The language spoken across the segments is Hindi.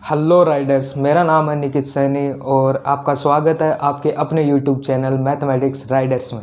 हेलो राइडर्स, मेरा नाम है निकित सैनी और आपका स्वागत है आपके अपने यूट्यूब चैनल मैथमेटिक्स राइडर्स में।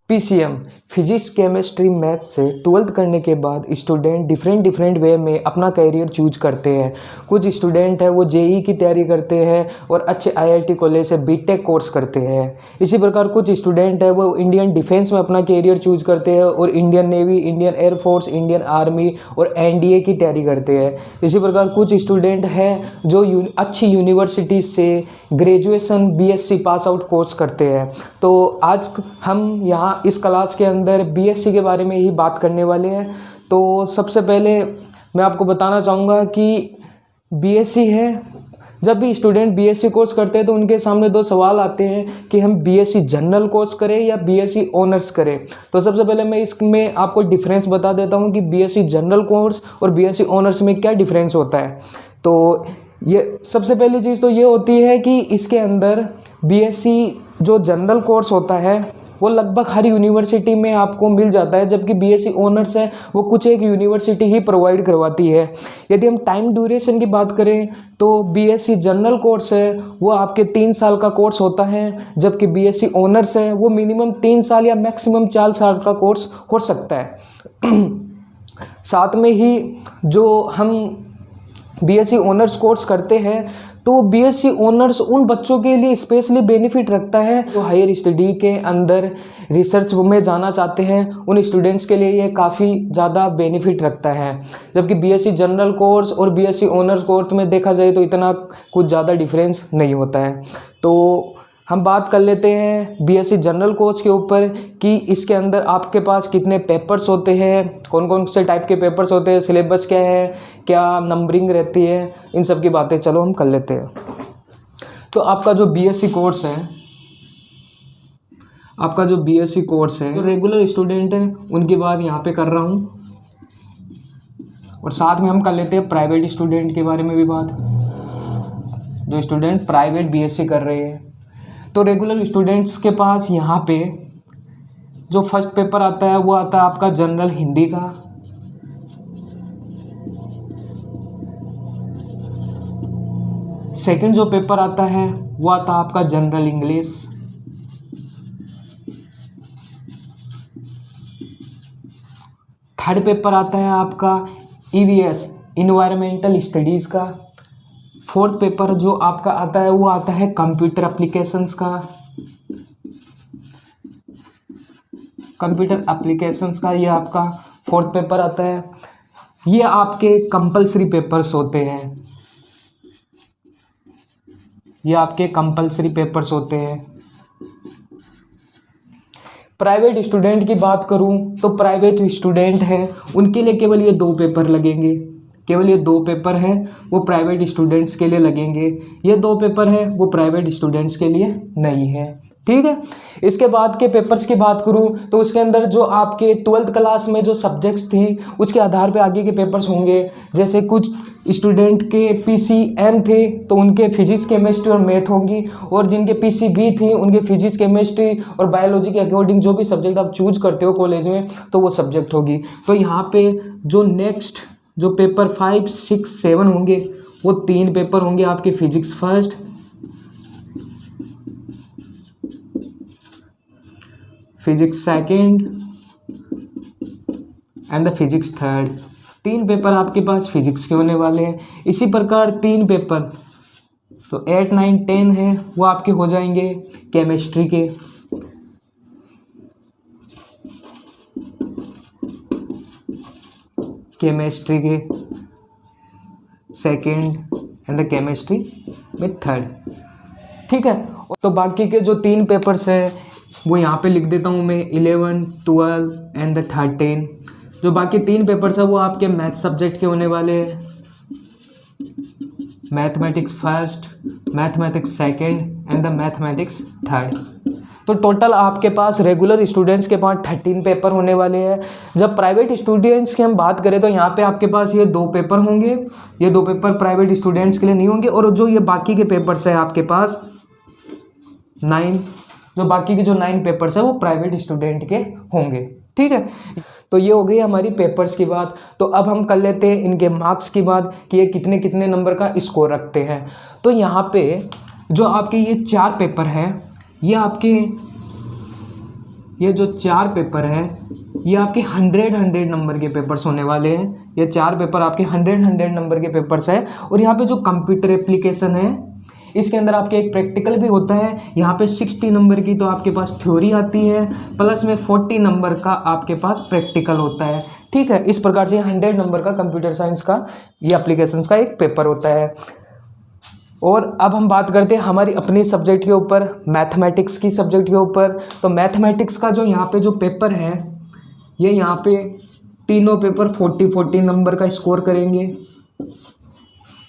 पीसीएम फिजिक्स केमिस्ट्री मैथ से 12th करने के बाद स्टूडेंट डिफरेंट वे में अपना करियर चूज करते हैं। कुछ स्टूडेंट है वो जेई की तैयारी करते हैं और अच्छे आईआईटी कॉलेज से बीटेक कोर्स करते हैं। इसी प्रकार कुछ स्टूडेंट है वो इंडियन डिफेंस में अपना करियर चूज करते हैं और Indian navy, Indian air force, Indian army और एनडीए की तैयारी करते हैं। इसी प्रकार कुछ स्टूडेंट है जो अच्छी यूनिवर्सिटी से graduation BSc pass out course करते हैं। तो आज हम यहाँ इस क्लास के अंदर बीएससी के बारे में ही बात करने वाले हैं। तो सबसे पहले मैं आपको बताना चाहूँगा कि बीएससी है, जब भी स्टूडेंट बीएससी कोर्स करते हैं तो उनके सामने दो सवाल आते हैं कि हम बीएससी जनरल कोर्स करें या बीएससी ऑनर्स करें। तो सबसे पहले मैं इसमें आपको डिफरेंस बता देता हूँ कि बीएससी जनरल कोर्स और बीएससी ऑनर्स में क्या डिफरेंस होता है। तो ये सबसे पहली चीज़ तो ये होती है कि इसके अंदर बीएससी जो जनरल कोर्स होता है वो लगभग हर यूनिवर्सिटी में आपको मिल जाता है, जबकि बीएससी ऑनर्स है वो कुछ एक यूनिवर्सिटी ही प्रोवाइड करवाती है। यदि हम टाइम ड्यूरेशन की बात करें तो बीएससी जनरल कोर्स है वो आपके 3 साल का कोर्स होता है, जबकि बीएससी ऑनर्स है वो मिनिमम 3 साल या मैक्सिमम 4 साल का कोर्स हो सकता है। साथ में ही जो हम बीएससी ऑनर्स कोर्स करते हैं तो बीएससी ऑनर्स उन बच्चों के लिए स्पेशली बेनिफिट रखता है जो हायर स्टडी के अंदर रिसर्च में जाना चाहते हैं। उन स्टूडेंट्स के लिए ये काफ़ी ज़्यादा बेनिफिट रखता है, जबकि बीएससी जनरल कोर्स और बीएससी ऑनर्स कोर्स में देखा जाए तो इतना कुछ ज़्यादा डिफरेंस नहीं होता है। तो हम बात कर लेते हैं बीएससी जनरल कोर्स के ऊपर कि इसके अंदर आपके पास कितने पेपर्स होते हैं, कौन कौन से टाइप के पेपर्स होते हैं, सिलेबस क्या है, क्या नंबरिंग रहती है, इन सब की बातें चलो हम कर लेते हैं। तो आपका जो बीएससी कोर्स है, जो रेगुलर स्टूडेंट हैं उनकी बात यहाँ पे कर रहा हूँ, और साथ में हम कर लेते हैं प्राइवेट स्टूडेंट के बारे में भी बात, जो स्टूडेंट प्राइवेट बीएससी कर रहे हैं। तो रेगुलर स्टूडेंट्स के पास यहाँ पे जो फर्स्ट पेपर आता है वो आता है आपका जनरल हिंदी का, सेकंड जो पेपर आता है वो आता है आपका जनरल इंग्लिश, थर्ड पेपर आता है आपका ईवीएस इन्वायरमेंटल स्टडीज़ का, फोर्थ पेपर जो आपका आता है वो आता है कंप्यूटर एप्लीकेशंस का, ये आपका फोर्थ पेपर आता है। ये आपके कंपलसरी पेपर्स होते हैं। प्राइवेट स्टूडेंट की बात करूं तो प्राइवेट स्टूडेंट है उनके लिए केवल ये 2 पेपर लगेंगे, केवल ये 2 पेपर है वो प्राइवेट स्टूडेंट्स के लिए लगेंगे। ये 2 पेपर है वो प्राइवेट स्टूडेंट्स के लिए नहीं है, ठीक है। इसके बाद के पेपर्स की बात करूं तो उसके अंदर जो आपके 12th क्लास में जो सब्जेक्ट्स थी उसके आधार पे आगे के पेपर्स होंगे। जैसे कुछ स्टूडेंट के पीसीएम थे तो उनके फिजिक्स, केमिस्ट्री और मैथ होंगी, और जिनके पीसीबी थी उनके फिजिक्स, केमिस्ट्री और बायोलॉजी के अकॉर्डिंग जो भी सब्जेक्ट आप चूज करते हो कॉलेज में तो वो सब्जेक्ट होगी। तो यहाँ पे जो नेक्स्ट जो पेपर 5, 6, 7 होंगे वो 3 पेपर होंगे आपके physics first, physics second and the physics third. 3 paper आपके पास फिजिक्स के होने वाले हैं। इसी प्रकार 3 पेपर तो 8, 9, 10 है वो आपके हो जाएंगे केमिस्ट्री के, सेकेंड एंड द केमिस्ट्री में थर्ड, ठीक है। तो बाकी के जो 3 पेपर्स है वो यहाँ पे लिख देता हूँ मैं, 11, 12 एंड द 13। जो बाकी 3 पेपर्स है वो आपके मैथ सब्जेक्ट के होने वाले हैं, mathematics first, mathematics second and the mathematics third. तो टोटल आपके पास रेगुलर स्टूडेंट्स के पास 13 पेपर होने वाले हैं। जब प्राइवेट स्टूडेंट्स की हम बात करें तो यहाँ पे आपके पास ये 2 पेपर होंगे, ये 2 पेपर प्राइवेट स्टूडेंट्स के लिए नहीं होंगे, और जो ये बाकी के पेपर्स हैं आपके पास 9, जो बाकी के जो 9 पेपर्स है वो प्राइवेट स्टूडेंट के होंगे। ठीक है, तो ये हो गई हमारी पेपर्स की बात। तो अब हम कर लेते हैं इनके मार्क्स की बात कि ये कितने कितने नंबर का स्कोर रखते हैं। तो यहाँ पे जो आपके ये 4 पेपर है, ये आपके ये जो 4 पेपर है ये आपके 100 नंबर के पेपर्स होने वाले हैं। ये 4 पेपर आपके 100 नंबर के पेपर्स है। और यहाँ पे जो कंप्यूटर एप्लीकेशन है इसके अंदर आपके एक प्रैक्टिकल भी होता है। यहाँ पे 60 नंबर की तो आपके पास थ्योरी आती है, प्लस में 40 नंबर का आपके पास प्रैक्टिकल होता है। ठीक है, इस प्रकार से 100 नंबर का कंप्यूटर साइंस का ये एप्लीकेशंस का एक पेपर होता है। और अब हम बात करते हैं हमारी अपनी सब्जेक्ट के ऊपर, मैथमेटिक्स की सब्जेक्ट के ऊपर। तो मैथमेटिक्स का जो यहाँ पे जो पेपर है ये यहाँ पे तीनों पेपर 40 नंबर का स्कोर करेंगे।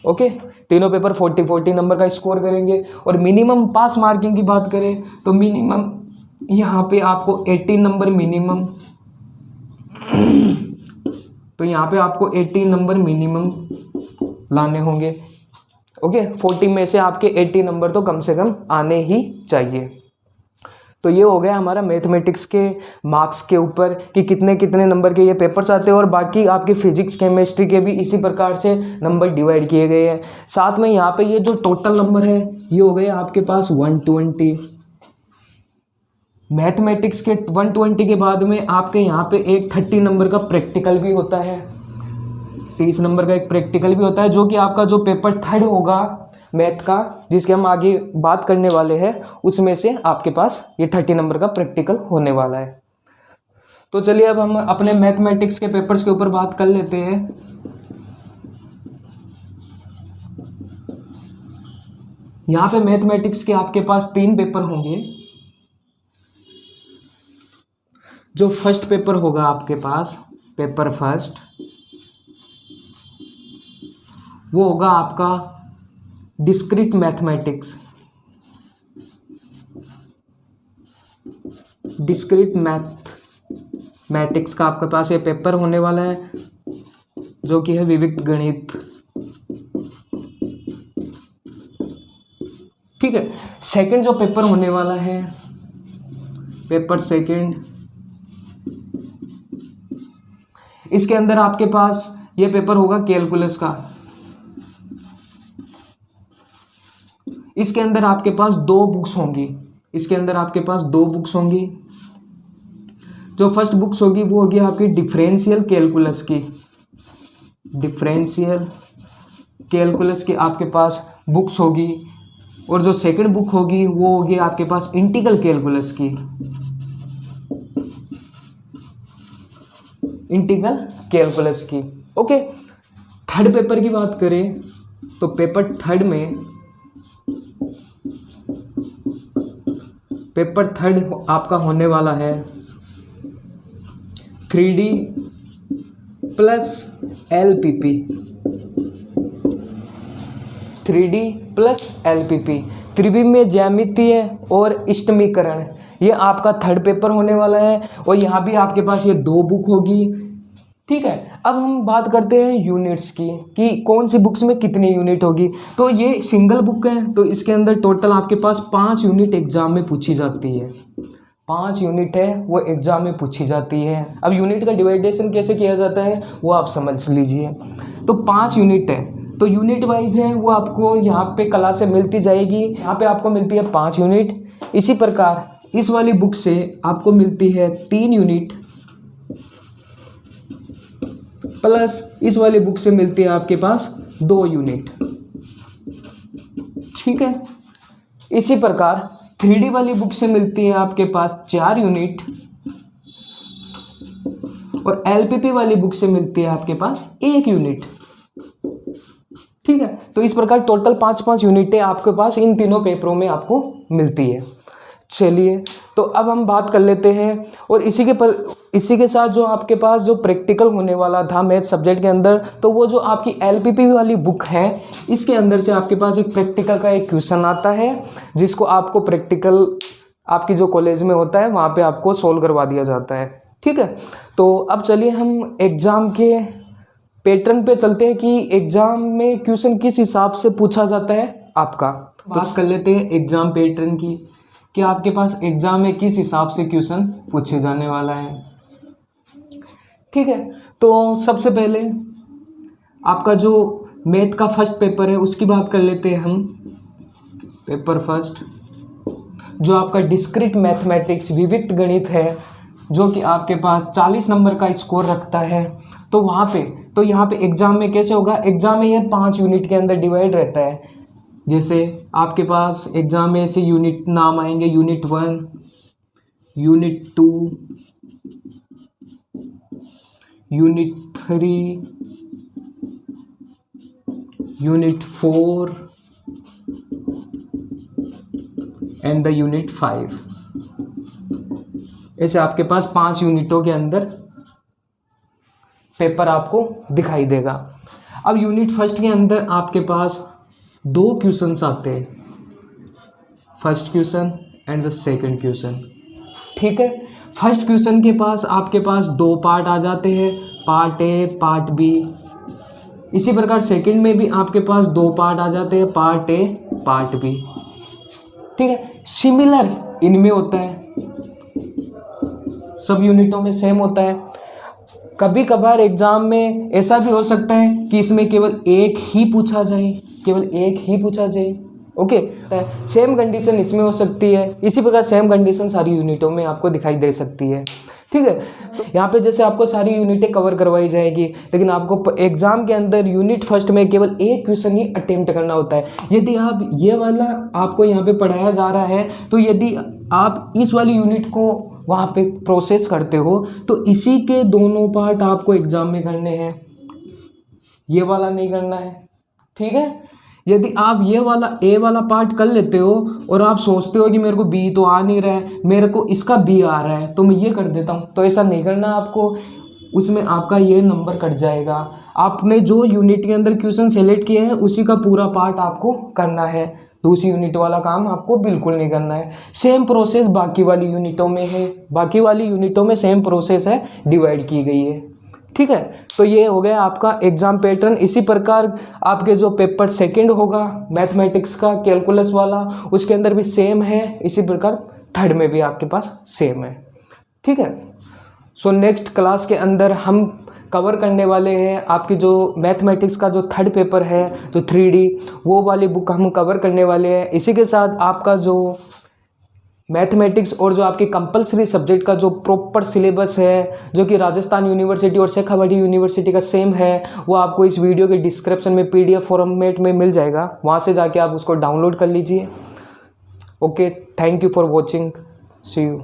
ओके, तीनों पेपर 40 नंबर का स्कोर करेंगे। और मिनिमम पास मार्किंग की बात करें तो मिनिमम यहाँ पे आपको 18 नंबर मिनिमम, तो यहाँ पे आपको 18 नंबर मिनिमम लाने होंगे। ओके, 40 में से आपके 80 नंबर तो कम से कम आने ही चाहिए। तो ये हो गया हमारा मैथमेटिक्स के मार्क्स के ऊपर कि कितने कितने नंबर के ये पेपर्स आते हैं। और बाकी आपके फिजिक्स केमिस्ट्री के भी इसी प्रकार से नंबर डिवाइड किए गए हैं। साथ में यहाँ पे ये जो टोटल नंबर है ये हो गए आपके पास 120। मैथमेटिक्स के 120 के बाद में आपके यहाँ पे एक 30 नंबर का प्रैक्टिकल भी होता है। 30 नंबर का एक प्रैक्टिकल भी होता है जो कि आपका जो पेपर 3rd होगा मैथ का, जिसके हम आगे बात करने वाले हैं, उसमें से आपके पास ये 30 नंबर का प्रैक्टिकल होने वाला है। तो चलिए अब हम अपने मैथमेटिक्स के पेपर्स के ऊपर बात कर लेते हैं। यहाँ पे मैथमेटिक्स के आपके पास 3 पेपर होंगे। जो फर्स्ट पेपर होगा आपके पास, पेपर फर्स्ट, वो होगा आपका डिस्क्रीट मैथमेटिक्स का आपके पास ये पेपर होने वाला है जो कि है विविक्त गणित। ठीक है, सेकंड जो पेपर होने वाला है, पेपर सेकंड, इसके अंदर आपके पास ये पेपर होगा कैलकुलस का। इसके अंदर आपके पास 2 बुक्स होंगी। इसके अंदर आपके पास 2 बुक्स होंगी। जो फर्स्ट बुक्स होगी वो होगी आपकी डिफरेंशियल कैलकुलस की। डिफरेंशियल कैलकुलस की आपके पास बुक्स होगी। और जो सेकंड बुक होगी वो होगी आपके पास इंटीग्रल कैलकुलस की। इंटीग्रल कैलकुलस की। ओके, थर्ड पेपर की बात करें तो पेपर थर्ड आपका होने वाला है 3D plus LPP। 3D plus LPP, त्रिविमीय ज्यामितीय और इष्टमीकरण, ये आपका थर्ड पेपर होने वाला है। और यहाँ भी आपके पास ये 2 बुक होगी। ठीक है, अब हम बात करते हैं यूनिट्स की कि कौन सी बुक्स में कितनी यूनिट होगी। तो ये सिंगल बुक है तो इसके अंदर टोटल आपके पास 5 यूनिट एग्जाम में पूछी जाती है। 5 यूनिट है वो एग्जाम में पूछी जाती है। अब यूनिट का डिवाइडेशन कैसे किया जाता है वो आप समझ लीजिए। तो 5 यूनिट है तो यूनिट वाइज है वो आपको यहाँ पे कला से मिलती जाएगी। यहाँ पे आपको मिलती है 5 यूनिट। इसी प्रकार इस वाली बुक से आपको मिलती है 3 यूनिट, प्लस इस वाली बुक से मिलती है आपके पास 2 यूनिट। ठीक है, इसी प्रकार 3D वाली बुक से मिलती है आपके पास 4 यूनिट और LPP वाली बुक से मिलती है आपके पास 1 यूनिट। ठीक है, तो इस प्रकार टोटल 5-5 यूनिटें आपके पास इन तीनों पेपरों में आपको मिलती है। चलिए, तो अब हम बात कर लेते हैं। और इसी के साथ जो आपके पास जो प्रैक्टिकल होने वाला था मैथ सब्जेक्ट के अंदर, तो वो जो आपकी LPP वाली बुक है इसके अंदर से आपके पास एक प्रैक्टिकल का एक क्वेश्चन आता है जिसको आपको प्रैक्टिकल आपकी जो कॉलेज में होता है वहाँ पे आपको सोल्व करवा दिया जाता है। ठीक है, तो अब चलिए हम एग्ज़ाम के पैटर्न पे चलते हैं कि एग्ज़ाम में क्वेश्चन किस हिसाब से पूछा जाता है आपका। बात कर लेते हैं एग्ज़ाम पैटर्न की कि आपके पास एग्ज़ाम में किस हिसाब से क्वेश्चन पूछे जाने वाला है। ठीक है, तो सबसे पहले आपका जो मैथ का फर्स्ट पेपर है उसकी बात कर लेते हैं हम। पेपर फर्स्ट जो आपका डिस्क्रीट मैथमेटिक्स विविक्त गणित है, जो कि आपके पास 40 नंबर का स्कोर रखता है। तो वहाँ पे तो यहाँ पे एग्ज़ाम में कैसे होगा, एग्ज़ाम में ये 5 यूनिट के अंदर डिवाइड रहता है। जैसे आपके पास एग्ज़ाम में ऐसे यूनिट नाम आएंगे, unit 1, unit 2, unit 3, unit 4 and the unit 5। ऐसे आपके पास 5 यूनिटों के अंदर पेपर आपको दिखाई देगा। अब यूनिट फर्स्ट के अंदर आपके पास 2 क्वेश्चंस आते हैं, first question and the second question. ठीक है, फर्स्ट क्वेश्चन के पास आपके पास 2 पार्ट आ जाते हैं, पार्ट ए पार्ट बी। इसी प्रकार सेकंड में भी आपके पास 2 पार्ट आ जाते हैं, पार्ट ए पार्ट बी। ठीक है, सिमिलर इनमें होता है, सब यूनिटों में सेम होता है। कभी कभार एग्जाम में ऐसा भी हो सकता है कि इसमें केवल एक ही पूछा जाए, केवल एक ही पूछा जाए। ओके, सेम कंडीशन इसमें हो सकती है, इसी प्रकार सेम कंडीशन सारी यूनिटों में आपको दिखाई दे सकती है। ठीक है, तो यहाँ पे जैसे आपको सारी यूनिटें कवर करवाई जाएगी, लेकिन आपको एग्जाम के अंदर यूनिट फर्स्ट में केवल एक क्वेश्चन ही अटेम्प्ट करना होता है। यदि आप ये वाला आपको यहाँ पे पढ़ाया जा रहा है, तो यदि आप इस वाली यूनिट को वहाँ पे प्रोसेस करते हो तो इसी के दोनों पार्ट आपको एग्जाम में करने हैं, ये वाला नहीं करना है। ठीक है, यदि आप ये वाला ए वाला पार्ट कर लेते हो और आप सोचते हो कि मेरे को बी तो आ नहीं रहा है, मेरे को इसका बी आ रहा है तो मैं ये कर देता हूँ, तो ऐसा नहीं करना आपको, उसमें आपका ये नंबर कट जाएगा। आपने जो यूनिट के अंदर क्वेश्चन सेलेक्ट किए हैं उसी का पूरा पार्ट आपको करना है, दूसरी यूनिट वाला काम आपको बिल्कुल नहीं करना है। सेम प्रोसेस बाकी वाली यूनिटों में है, बाकी वाली यूनिटों में सेम प्रोसेस है, डिवाइड की गई है। ठीक है, तो ये हो गया आपका एग्जाम पैटर्न। इसी प्रकार आपके जो पेपर सेकंड होगा मैथमेटिक्स का कैलकुलस वाला, उसके अंदर भी सेम है, इसी प्रकार थर्ड में भी आपके पास सेम है। ठीक है, सो नेक्स्ट क्लास के अंदर हम कवर करने वाले हैं आपकी जो मैथमेटिक्स का जो थर्ड पेपर है, जो 3D, वो वाली बुक हम कवर करने वाले हैं। इसी के साथ आपका जो मैथमेटिक्स और जो आपकी कंपलसरी सब्जेक्ट का जो प्रॉपर सिलेबस है, जो कि राजस्थान यूनिवर्सिटी और शेखावाटी यूनिवर्सिटी का सेम है, वो आपको इस वीडियो के डिस्क्रिप्शन में PDF फॉर्मेट में मिल जाएगा, वहाँ से जाके आप उसको डाउनलोड कर लीजिए। Okay, thank you for watching, see you.